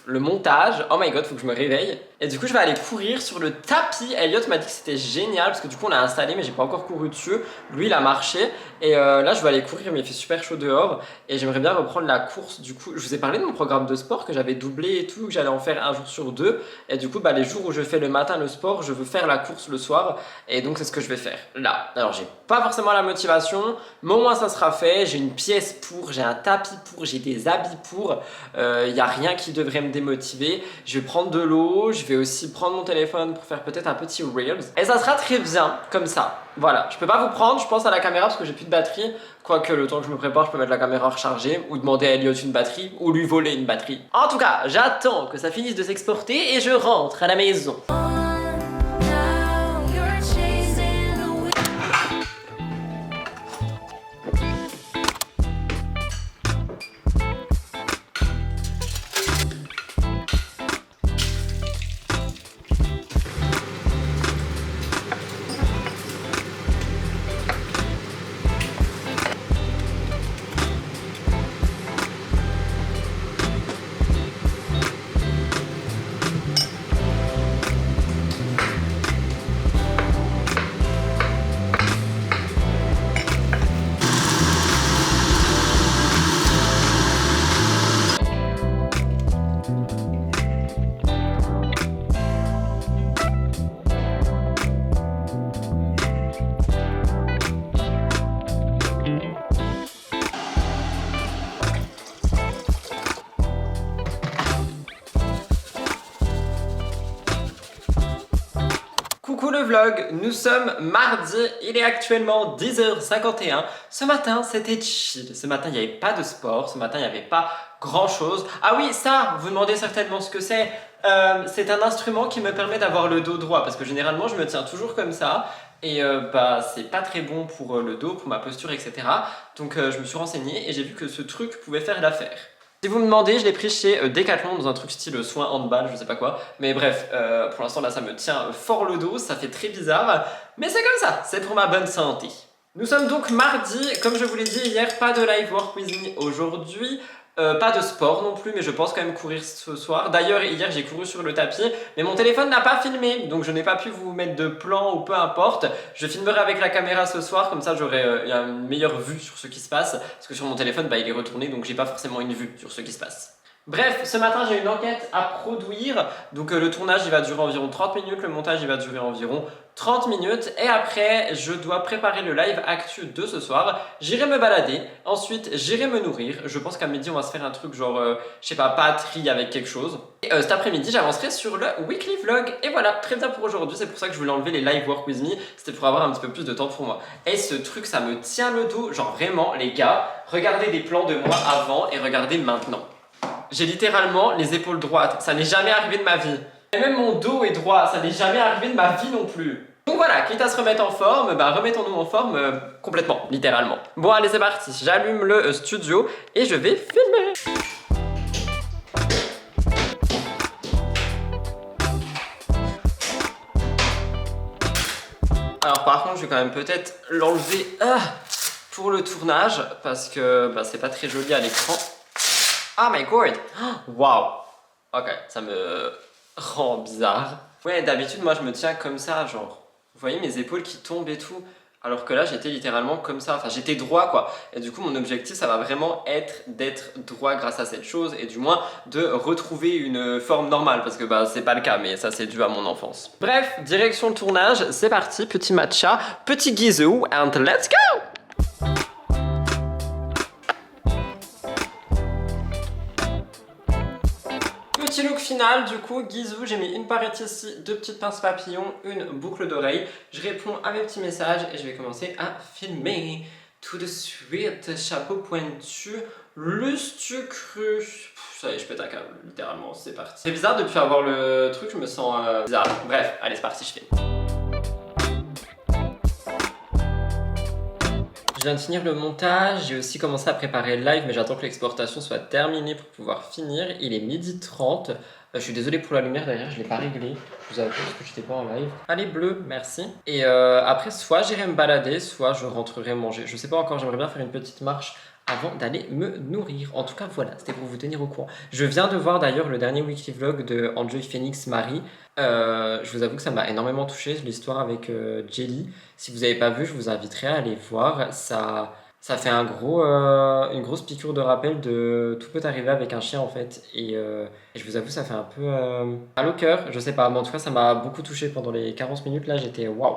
le montage, oh my god, faut que je me réveille. Et du coup, je vais aller courir sur le tapis. Elliot m'a dit que c'était génial parce que du coup, on l'a installé, mais j'ai pas encore couru dessus. Lui, il a marché. Et là, je vais aller courir, mais il fait super chaud dehors. Et j'aimerais bien reprendre la course. Du coup, je vous ai parlé de mon programme de sport que j'avais doublé et tout, que j'allais en faire un jour sur 2. Et du coup, les jours où je fais le matin le sport, je veux faire la course le soir. Et donc, c'est ce que je vais faire là. Alors, j'ai pas forcément la motivation, mais au moins ça sera fait. J'ai une pièce pour, j'ai un tapis pour, j'ai des habits pour. Y a rien qui devrait me démotiver. Je vais prendre de l'eau, je vais aussi prendre mon téléphone pour faire peut-être un petit Reels. Et ça sera très bien, comme ça. Voilà, je peux pas vous prendre, je pense à la caméra parce que j'ai plus de batterie. Quoique le temps que je me prépare, je peux mettre la caméra rechargée ou demander à Elliot une batterie ou lui voler une batterie. En tout cas, j'attends que ça finisse de s'exporter et je rentre à la maison. Coucou le vlog, nous sommes mardi, il est actuellement 10h51. Ce matin c'était chill, ce matin il n'y avait pas de sport, ce matin il n'y avait pas grand chose. Ah oui, ça, vous demandez certainement ce que c'est. C'est un instrument qui me permet d'avoir le dos droit parce que généralement je me tiens toujours comme ça. Et c'est pas très bon pour le dos, pour ma posture, etc. Donc je me suis renseigné et j'ai vu que ce truc pouvait faire l'affaire. Si vous me demandez, je l'ai pris chez Decathlon dans un truc style soin handball, je sais pas quoi. Mais bref, pour l'instant là ça me tient fort le dos, ça fait très bizarre. Mais c'est comme ça, c'est pour ma bonne santé. Nous sommes donc mardi, comme je vous l'ai dit hier, pas de live work with me aujourd'hui. Pas de sport non plus, mais je pense quand même courir ce soir. D'ailleurs, hier j'ai couru sur le tapis, mais mon téléphone n'a pas filmé, donc je n'ai pas pu vous mettre de plan ou peu importe. Je filmerai avec la caméra ce soir, comme ça j'aurai une meilleure vue sur ce qui se passe, parce que sur mon téléphone, il est retourné, donc j'ai pas forcément une vue sur ce qui se passe. Bref, ce matin j'ai une enquête à produire, donc le tournage il va durer environ 30 minutes, le montage il va durer environ 30 minutes et après je dois préparer le live actu de ce soir. J'irai me balader, ensuite j'irai me nourrir, je pense qu'à midi on va se faire un truc genre, je sais pas, pâtes, riz avec quelque chose. Et cet après-midi j'avancerai sur le weekly vlog et voilà, très bien pour aujourd'hui, c'est pour ça que je voulais enlever les live work with me, c'était pour avoir un petit peu plus de temps pour moi. Et ce truc ça me tient le dos, genre vraiment les gars, regardez des plans de moi avant et regardez maintenant. J'ai littéralement les épaules droites, ça n'est jamais arrivé de ma vie. Et même mon dos est droit, ça n'est jamais arrivé de ma vie non plus. Donc voilà, quitte à se remettre en forme, bah remettons-nous en forme complètement, littéralement. Bon allez c'est parti, j'allume le studio et je vais filmer. Alors par contre je vais quand même peut-être l'enlever pour le tournage parce que bah, c'est pas très joli à l'écran. Oh my god! Waouh! Ok, ça me rend bizarre. Ouais, d'habitude moi je me tiens comme ça, genre, vous voyez mes épaules qui tombent et tout. Alors que là j'étais littéralement comme ça, enfin j'étais droit quoi. Et du coup mon objectif ça va vraiment être d'être droit grâce à cette chose et du moins de retrouver une forme normale parce que bah c'est pas le cas mais ça c'est dû à mon enfance. Bref, direction le tournage, c'est parti, petit matcha, petit guizou and let's go! Petit look final, du coup, guizou, j'ai mis une parette ici, 2 petites pinces papillons, une boucle d'oreille. Je réponds à mes petits messages et je vais commencer à filmer. Tout de suite, chapeau pointu, lustre cru. Ça y est, je pète un câble, littéralement, c'est parti. C'est bizarre depuis avoir le truc, je me sens bizarre. Bref, allez, c'est parti, je filme. Je viens de finir le montage, j'ai aussi commencé à préparer le live mais j'attends que l'exportation soit terminée pour pouvoir finir. Il est 12h30, je suis désolé pour la lumière derrière, je ne l'ai pas réglée. Je vous avoue parce que je n'étais pas en live. Allez bleu, merci. Et après soit j'irai me balader, soit je rentrerai manger. Je sais pas encore, j'aimerais bien faire une petite marche avant d'aller me nourrir. En tout cas voilà, c'était pour vous tenir au courant. Je viens de voir d'ailleurs le dernier weekly vlog de Enjoy Phoenix Marie. Je vous avoue que ça m'a énormément touché, l'histoire avec Jelly. Si vous n'avez pas vu, je vous inviterai à aller voir. Ça fait une grosse piqûre de rappel de tout peut arriver avec un chien en fait. Et je vous avoue, ça fait un peu mal au cœur. Je sais pas, mais en tout cas, ça m'a beaucoup touché pendant les 40 minutes là. J'étais waouh!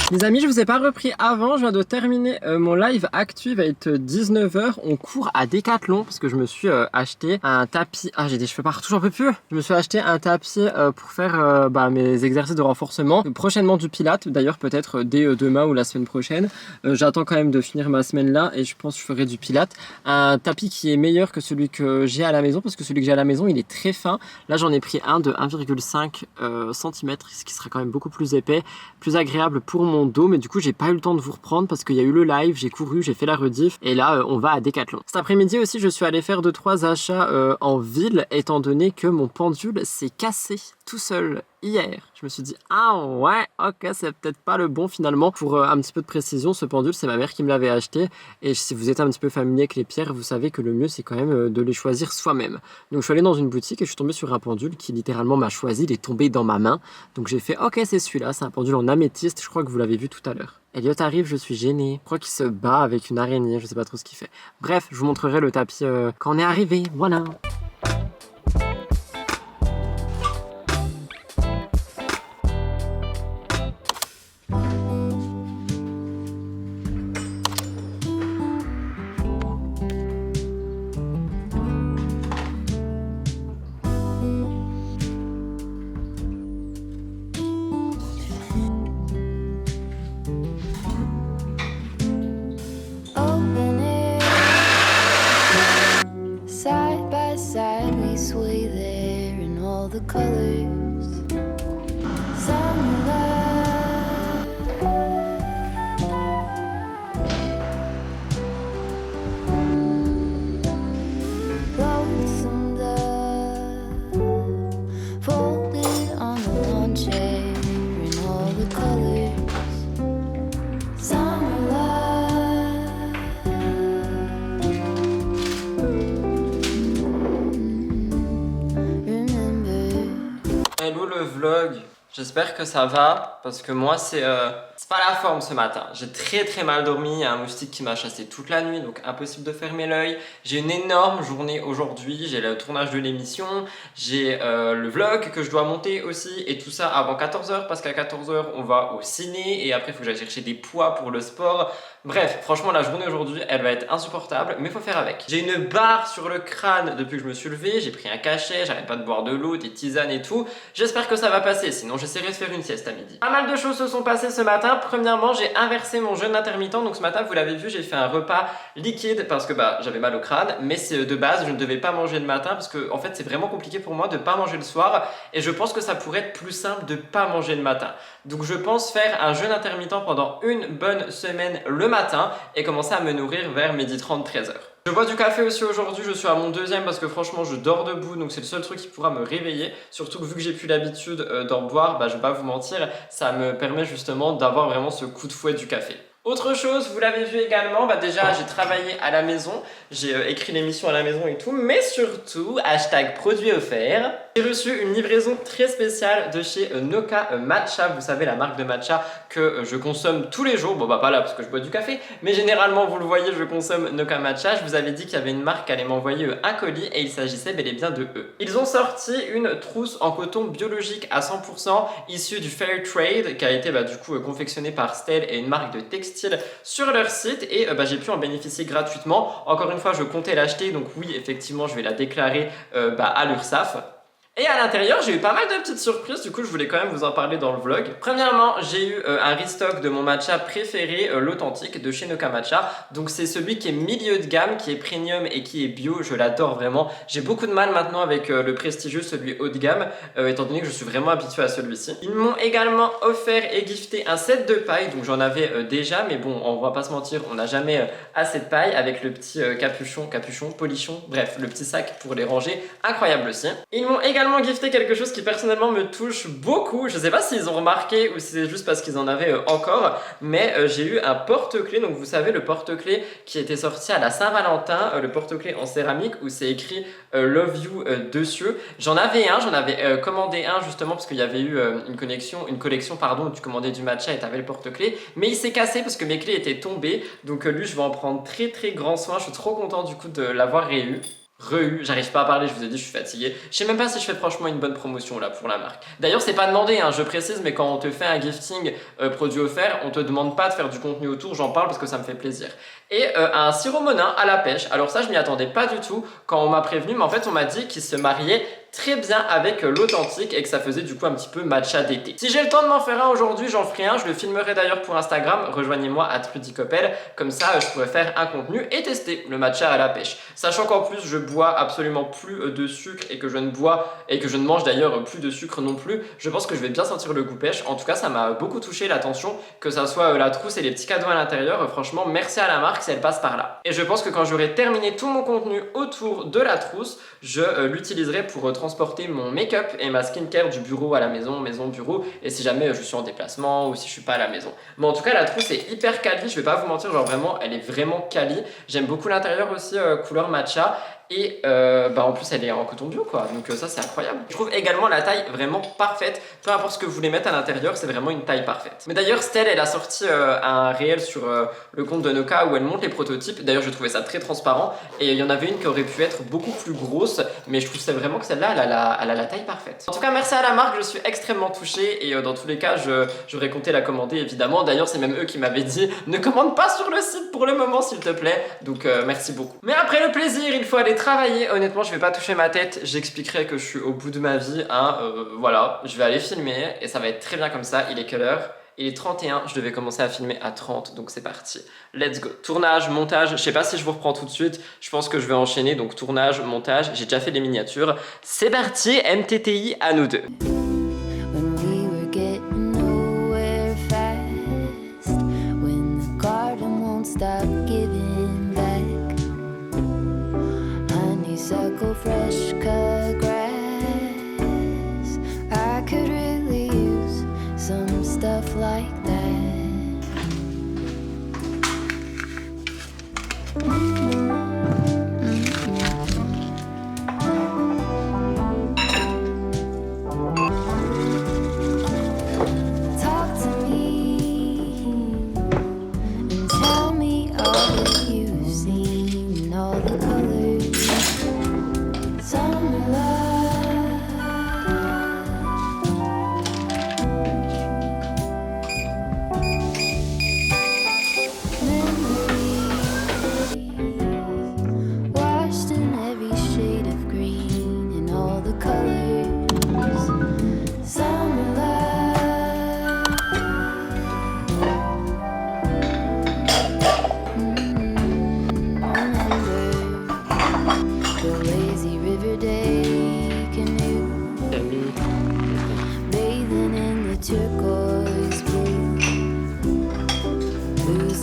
Les amis, je vous ai pas repris avant, je viens de terminer mon live actu, il va être 19h, on court à Decathlon parce que je me suis acheté un tapis, j'ai des cheveux partout, j'en peux plus. Je me suis acheté un tapis pour faire mes exercices de renforcement, prochainement du pilates, d'ailleurs peut-être dès demain ou la semaine prochaine. J'attends quand même de finir ma semaine là et je pense que je ferai du pilates. Un tapis qui est meilleur que celui que j'ai à la maison parce que celui que j'ai à la maison il est très fin. Là j'en ai pris un de 1,5 cm, ce qui sera quand même beaucoup plus épais, plus agréable pour mon dos, mais du coup j'ai pas eu le temps de vous reprendre parce qu'il y a eu le live, j'ai couru, j'ai fait la rediff et là on va à Decathlon. Cet après-midi aussi je suis allé faire 2-3 achats en ville étant donné que mon pendule s'est cassé tout seul hier. Je me suis dit ah ouais ok c'est peut-être pas le bon finalement. Pour un petit peu de précision, ce pendule c'est ma mère qui me l'avait acheté et si vous êtes un petit peu familier avec les pierres vous savez que le mieux c'est quand même de les choisir soi-même. Donc je suis allé dans une boutique et je suis tombé sur un pendule qui littéralement m'a choisi, il est tombé dans ma main donc j'ai fait ok c'est celui-là, c'est un pendule en améthyste, je crois que vous l'avez vu tout à l'heure. Elliot arrive, je suis gênée. Je crois qu'il se bat avec une araignée, je sais pas trop ce qu'il fait. Bref, je vous montrerai le tapis quand on est arrivé, voilà. Open it. Side by side we sway there in all the colors. Sunlight. Lonesome dove. Folded on the lawn chair in all the colors. Hello le vlog, j'espère que ça va parce que moi c'est C'est pas la forme ce matin, j'ai très mal dormi, il y a un moustique qui m'a chassé toute la nuit, donc impossible de fermer l'œil. J'ai une énorme journée aujourd'hui, j'ai le tournage de l'émission, j'ai le vlog que je dois monter aussi, et tout ça avant 14h, parce qu'à 14h on va au ciné, et après il faut que j'aille chercher des poids pour le sport. Bref, franchement la journée aujourd'hui elle va être insupportable, mais faut faire avec. J'ai une barre sur le crâne depuis que je me suis levé, j'ai pris un cachet, j'arrête pas de boire de l'eau, des tisanes et tout. J'espère que ça va passer, sinon j'essaierai de faire une sieste à midi. Pas mal de choses se sont passées ce matin. Premièrement, j'ai inversé mon jeûne intermittent, donc ce matin vous l'avez vu, j'ai fait un repas liquide parce que j'avais mal au crâne, mais c'est de base, je ne devais pas manger le matin parce que en fait c'est vraiment compliqué pour moi de pas manger le soir, et je pense que ça pourrait être plus simple de pas manger le matin. Donc je pense faire un jeûne intermittent pendant une bonne semaine le matin et commencer à me nourrir vers 12h30, 13h. Je bois du café aussi aujourd'hui, je suis à mon deuxième parce que franchement je dors debout, donc c'est le seul truc qui pourra me réveiller. Surtout que vu que j'ai plus l'habitude d'en boire, je vais pas vous mentir, ça me permet justement d'avoir vraiment ce coup de fouet du café. Autre chose, vous l'avez vu également, déjà j'ai travaillé à la maison, j'ai écrit l'émission à la maison et tout, mais surtout, hashtag produit offert, j'ai reçu une livraison très spéciale de chez Noka Matcha, vous savez la marque de matcha que je consomme tous les jours, pas là parce que je bois du café, mais généralement vous le voyez, je consomme Noka Matcha. Je vous avais dit qu'il y avait une marque qui allait m'envoyer un colis et il s'agissait bel et bien de eux. Ils ont sorti une trousse en coton biologique à 100% issue du Fair Trade qui a été du coup confectionnée par Stell et une marque de textile sur leur site, et j'ai pu en bénéficier gratuitement. Encore une fois, je comptais l'acheter, donc oui, effectivement, je vais la déclarer à l'URSSAF. Et à l'intérieur, j'ai eu pas mal de petites surprises, du coup je voulais quand même vous en parler dans le vlog. Premièrement, j'ai eu un restock de mon matcha préféré, l'authentique de chez Noka Matcha. Donc c'est celui qui est milieu de gamme, qui est premium et qui est bio, je l'adore vraiment. J'ai beaucoup de mal maintenant avec le prestigieux, celui haut de gamme, étant donné que je suis vraiment habitué à celui-ci. Ils m'ont également offert et gifté un set de paille, donc j'en avais déjà, mais bon, on va pas se mentir, on n'a jamais assez de paille, avec le petit capuchon, polichon, bref, le petit sac pour les ranger, incroyable aussi. Ils m'ont également gifté quelque chose qui personnellement me touche beaucoup. Je sais pas s'ils ont remarqué ou si c'est juste parce qu'ils en avaient encore, mais j'ai eu un porte-clés. Donc vous savez, le porte-clés qui était sorti à la Saint-Valentin, le porte-clés en céramique où c'est écrit Love You dessus. J'en avais commandé un justement parce qu'il y avait eu une collection où tu commandais du matcha et t'avais le porte-clés, mais il s'est cassé parce que mes clés étaient tombées. Donc lui, je vais en prendre très grand soin. Je suis trop content du coup de l'avoir j'arrive pas à parler, je vous ai dit, je suis fatigué. Je sais même pas si je fais franchement une bonne promotion là pour la marque. D'ailleurs, c'est pas demandé, je précise, mais quand on te fait un gifting produit offert, on te demande pas de faire du contenu autour, j'en parle parce que ça me fait plaisir. Et un sirop monin à la pêche. Alors ça, je m'y attendais pas du tout quand on m'a prévenu, mais en fait, on m'a dit qu'il se mariait très bien avec l'authentique et que ça faisait du coup un petit peu matcha d'été. Si j'ai le temps de m'en faire un aujourd'hui, j'en ferai un. Je le filmerai d'ailleurs pour Instagram. Rejoignez-moi @rudycoppel. Comme ça, je pourrais faire un contenu et tester le matcha à la pêche. Sachant qu'en plus, je bois absolument plus de sucre et que je ne mange d'ailleurs plus de sucre non plus. Je pense que je vais bien sentir le goût pêche. En tout cas, ça m'a beaucoup touché l'attention, que ça soit la trousse et les petits cadeaux à l'intérieur. Franchement, merci à la marque si elle passe par là. Et je pense que quand j'aurai terminé tout mon contenu autour de la trousse, je l'utiliserai pour transporter mon make-up et ma skincare du bureau à la maison, bureau, et si jamais je suis en déplacement ou si je suis pas à la maison. Mais en tout cas, la trousse est hyper quali, je vais pas vous mentir, genre vraiment, elle est vraiment quali. J'aime beaucoup l'intérieur aussi, couleur matcha. Et en plus elle est en coton bio quoi, donc ça c'est incroyable. Je trouve également la taille vraiment parfaite, peu importe ce que vous voulez mettre à l'intérieur, c'est vraiment une taille parfaite. Mais d'ailleurs Stell elle a sorti un réel sur le compte de Noka où elle montre les prototypes. D'ailleurs je trouvais ça très transparent et il y en avait une qui aurait pu être beaucoup plus grosse, mais je trouve vraiment que celle-là elle a la taille parfaite. En tout cas merci à la marque, je suis extrêmement touché et dans tous les cas j'aurais compté la commander évidemment. D'ailleurs c'est même eux qui m'avaient dit ne commande pas sur le site pour le moment s'il te plaît, donc merci beaucoup. Mais après le plaisir il faut aller travailler. Honnêtement je vais pas toucher ma tête, j'expliquerai que je suis au bout de ma vie, voilà, je vais aller filmer et ça va être très bien comme ça. Il est quelle heure? Il est 31, je devais commencer à filmer à 30, donc c'est parti. Let's go. Tournage, montage, je sais pas si je vous reprends tout de suite, je pense que je vais enchaîner, donc tournage, montage, j'ai déjà fait les miniatures. C'est parti, MTTI à nous deux. Honeysuckle, fresh cut grass. I could really use some stuff like that. Talk to me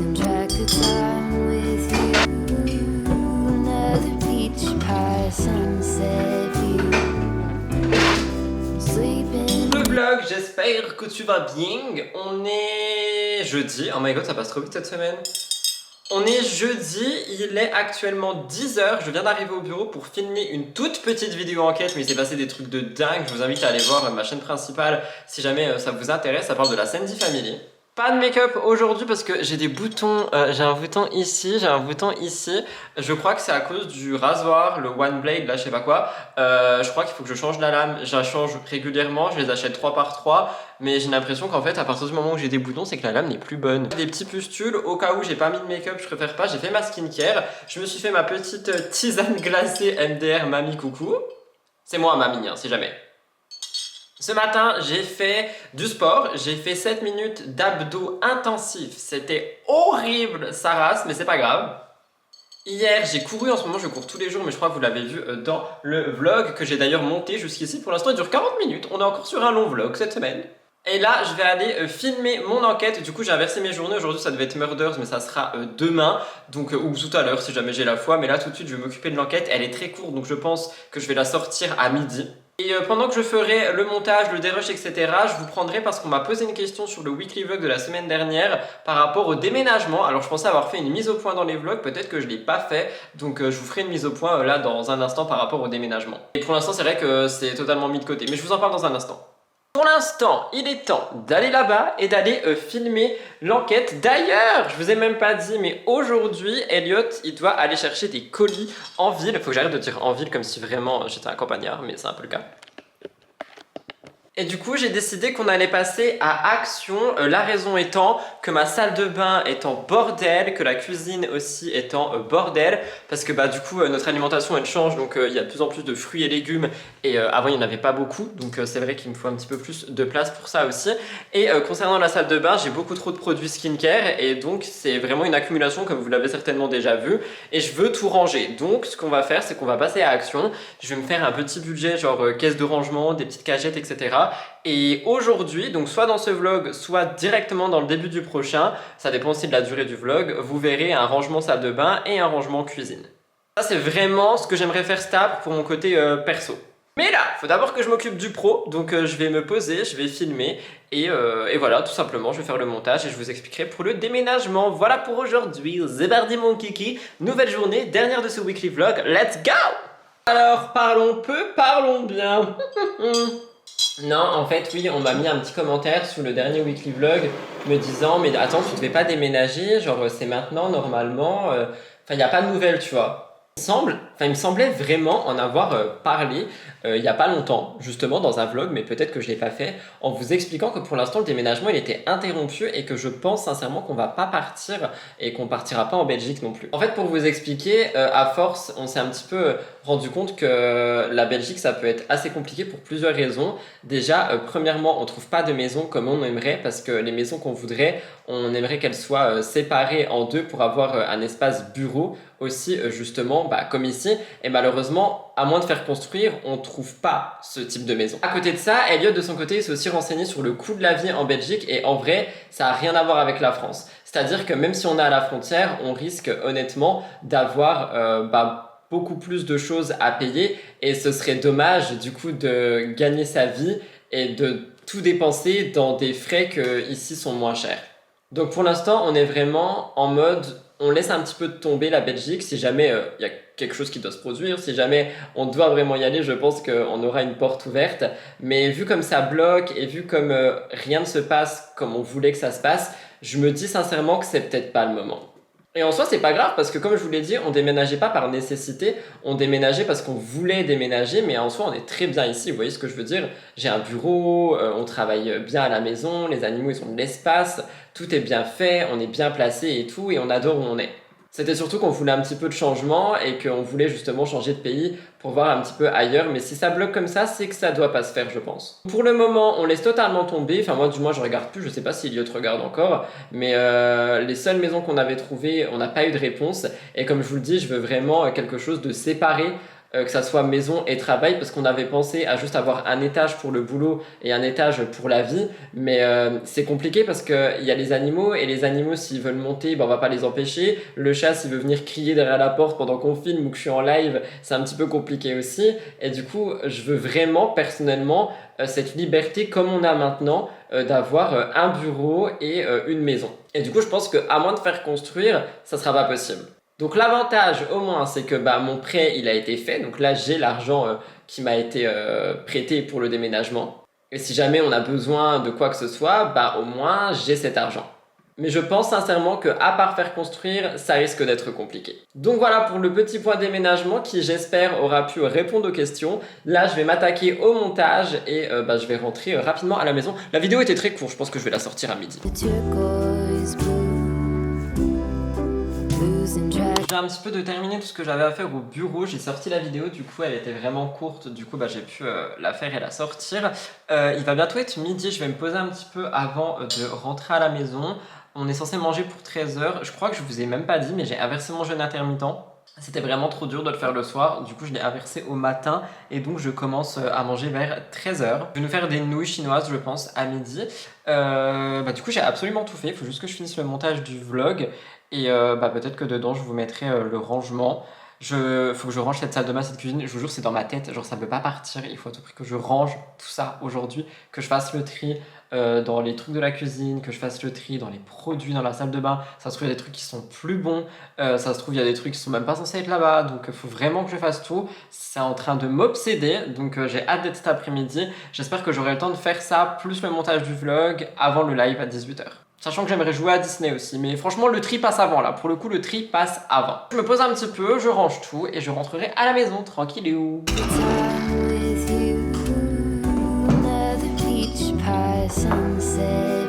losing track of time with you. Another peach pie sunset view. Sleeping. Le vlog, j'espère que tu vas bien. On est jeudi. Oh my god, ça passe trop vite cette semaine. On est jeudi, il est actuellement 10h, je viens d'arriver au bureau pour filmer une toute petite vidéo enquête, mais il s'est passé des trucs de dingue. Je vous invite à aller voir ma chaîne principale si jamais ça vous intéresse, ça parle de la Sandy Family. Pas de make-up aujourd'hui parce que j'ai des boutons, j'ai un bouton ici, j'ai un bouton ici. Je crois que c'est à cause du rasoir, le One Blade, là je sais pas quoi. Je crois qu'il faut que je change la lame, je la change régulièrement, je les achète 3 par 3. Mais j'ai l'impression qu'en fait à partir du moment où j'ai des boutons c'est que la lame n'est plus bonne. Des petits pustules, au cas où j'ai pas mis de make-up je préfère pas, j'ai fait ma skincare. Je me suis fait ma petite tisane glacée MDR Mamie Coucou. C'est moi mamie hein, si jamais. Ce matin, j'ai fait du sport, j'ai fait 7 minutes d'abdos intensifs. C'était horrible, ça race, mais c'est pas grave. Hier, j'ai couru, en ce moment je cours tous les jours, mais je crois que vous l'avez vu dans le vlog que j'ai d'ailleurs monté jusqu'ici. Pour l'instant, il dure 40 minutes, on est encore sur un long vlog cette semaine. Et là, je vais aller filmer mon enquête. Du coup, j'ai inversé mes journées. Aujourd'hui, ça devait être Murders, mais ça sera demain. Donc, ou tout à l'heure, si jamais j'ai la foi. Mais là, tout de suite, je vais m'occuper de l'enquête. Elle est très courte, donc je pense que je vais la sortir à midi. Et pendant que je ferai le montage, le dérush, etc., je vous prendrai parce qu'on m'a posé une question sur le weekly vlog de la semaine dernière par rapport au déménagement. Alors, je pensais avoir fait une mise au point dans les vlogs. Peut-être que je ne l'ai pas fait. Donc, je vous ferai une mise au point là dans un instant par rapport au déménagement. Et pour l'instant, c'est vrai que c'est totalement mis de côté. Mais je vous en parle dans un instant. Pour l'instant, il est temps d'aller là-bas et d'aller filmer l'enquête. D'ailleurs, je vous ai même pas dit, mais aujourd'hui, Elliot, il doit aller chercher des colis en ville. Il faut que j'arrête de dire en ville comme si vraiment j'étais un campagnard, mais c'est un peu le cas. Et du coup, j'ai décidé qu'on allait passer à action, la raison étant que ma salle de bain est en bordel, que la cuisine aussi est en bordel, parce que bah du coup notre alimentation elle change, donc il y a de plus en plus de fruits et légumes, et avant il n'y en avait pas beaucoup, donc c'est vrai qu'il me faut un petit peu plus de place pour ça aussi. Et concernant la salle de bain, j'ai beaucoup trop de produits skincare, et donc c'est vraiment une accumulation comme vous l'avez certainement déjà vu, et je veux tout ranger. Donc ce qu'on va faire, c'est qu'on va passer à action. Je vais me faire un petit budget genre caisse de rangement, des petites cagettes, etc. Et aujourd'hui, donc soit dans ce vlog, soit directement dans le début du prochain, ça dépend aussi de la durée du vlog, vous verrez un rangement salle de bain et un rangement cuisine. Ça c'est vraiment ce que j'aimerais faire stable pour mon côté perso. Mais là, il faut d'abord que je m'occupe du pro, donc je vais me poser, je vais filmer et voilà, tout simplement, je vais faire le montage et je vous expliquerai pour le déménagement. Voilà pour aujourd'hui, c'est parti mon kiki, nouvelle journée, dernière de ce weekly vlog, let's go! Alors, parlons peu, parlons bien. Non, en fait, oui, on m'a mis un petit commentaire sous le dernier weekly vlog me disant « Mais attends, tu devais pas déménager, genre c'est maintenant, normalement, enfin, il n'y a pas de nouvelles, tu vois. » Il me semblait vraiment en avoir parlé il n'y a pas longtemps, justement dans un vlog, mais peut-être que je ne l'ai pas fait, en vous expliquant que pour l'instant le déménagement il était interrompu et que je pense sincèrement qu'on va pas partir et qu'on partira pas en Belgique non plus. En fait, pour vous expliquer, à force, on s'est un petit peu rendu compte que la Belgique ça peut être assez compliqué pour plusieurs raisons. Déjà, premièrement, on trouve pas de maison comme on aimerait parce que les maisons qu'on voudrait, on aimerait qu'elles soient séparées en deux pour avoir un espace bureau aussi justement comme ici, et malheureusement à moins de faire construire on trouve pas ce type de maison. À côté de ça, Elliot de son côté s'est aussi renseigné sur le coût de la vie en Belgique et en vrai ça a rien à voir avec la France, c'est à dire que même si on est à la frontière on risque honnêtement d'avoir beaucoup plus de choses à payer et ce serait dommage du coup de gagner sa vie et de tout dépenser dans des frais qui ici sont moins chers. Donc pour l'instant on est vraiment en mode on laisse un petit peu tomber la Belgique si jamais il y a quelque chose qui doit se produire, si jamais on doit vraiment y aller, je pense qu'on aura une porte ouverte. Mais vu comme ça bloque et vu comme rien ne se passe comme on voulait que ça se passe, je me dis sincèrement que c'est peut-être pas le moment. Et en soi, c'est pas grave parce que comme je vous l'ai dit, on déménageait pas par nécessité, on déménageait parce qu'on voulait déménager, mais en soi, on est très bien ici, vous voyez ce que je veux dire? J'ai un bureau, on travaille bien à la maison, les animaux ils ont de l'espace, tout est bien fait, on est bien placé et tout, et on adore où on est. C'était surtout qu'on voulait un petit peu de changement et qu'on voulait justement changer de pays pour voir un petit peu ailleurs. Mais si ça bloque comme ça, c'est que ça doit pas se faire, je pense. Pour le moment, on laisse totalement tomber. Enfin, moi, du moins, je regarde plus. Je sais pas si Elliot regarde encore. Mais les seules maisons qu'on avait trouvées, on n'a pas eu de réponse. Et comme je vous le dis, je veux vraiment quelque chose de séparé que ça soit maison et travail, parce qu'on avait pensé à juste avoir un étage pour le boulot et un étage pour la vie, mais c'est compliqué parce qu'il y a les animaux, et les animaux s'ils veulent monter, ben, on va pas les empêcher. Le chat s'il veut venir crier derrière la porte pendant qu'on filme ou que je suis en live, c'est un petit peu compliqué aussi, et du coup je veux vraiment personnellement cette liberté comme on a maintenant, d'avoir un bureau et une maison. Et du coup je pense qu'à moins de faire construire, ça sera pas possible. Donc l'avantage au moins c'est que bah, mon prêt il a été fait, donc là j'ai l'argent qui m'a été prêté pour le déménagement. Et si jamais on a besoin de quoi que ce soit, bah au moins j'ai cet argent. Mais je pense sincèrement que à part faire construire, ça risque d'être compliqué. Donc voilà pour le petit point déménagement qui j'espère aura pu répondre aux questions. Là je vais m'attaquer au montage et bah, je vais rentrer rapidement à la maison. La vidéo était très courte, je pense que je vais la sortir à midi. J'ai un petit peu de terminer tout ce que j'avais à faire au bureau, j'ai sorti la vidéo, du coup elle était vraiment courte, du coup bah, j'ai pu la faire et la sortir. Il va bientôt être midi, je vais me poser un petit peu avant de rentrer à la maison. On est censé manger pour 13h, je crois que je vous ai même pas dit mais j'ai inversé mon jeûne intermittent. C'était vraiment trop dur de le faire le soir, du coup je l'ai inversé au matin et donc je commence à manger vers 13h. Je vais nous faire des nouilles chinoises je pense à midi. Bah, du coup j'ai absolument tout fait, il faut juste que je finisse le montage du vlog et bah, peut-être que dedans je vous mettrai le rangement. Faut que je range cette salle de bain, cette cuisine, je vous jure c'est dans ma tête, genre ça peut pas partir, il faut à tout prix que je range tout ça aujourd'hui, que je fasse le tri dans les trucs de la cuisine, que je fasse le tri dans les produits dans la salle de bain. Ça se trouve il y a des trucs qui sont plus bons, ça se trouve il y a des trucs qui sont même pas censés être là-bas, donc il faut vraiment que je fasse tout. C'est en train de m'obséder, donc j'ai hâte d'être cet après-midi. J'espère que j'aurai le temps de faire ça, plus le montage du vlog, avant le live à 18h. Sachant que j'aimerais jouer à Disney aussi, mais franchement le tri passe avant là, pour le coup le tri passe avant. Je me pose un petit peu, je range tout et je rentrerai à la maison tranquillou. Sunset.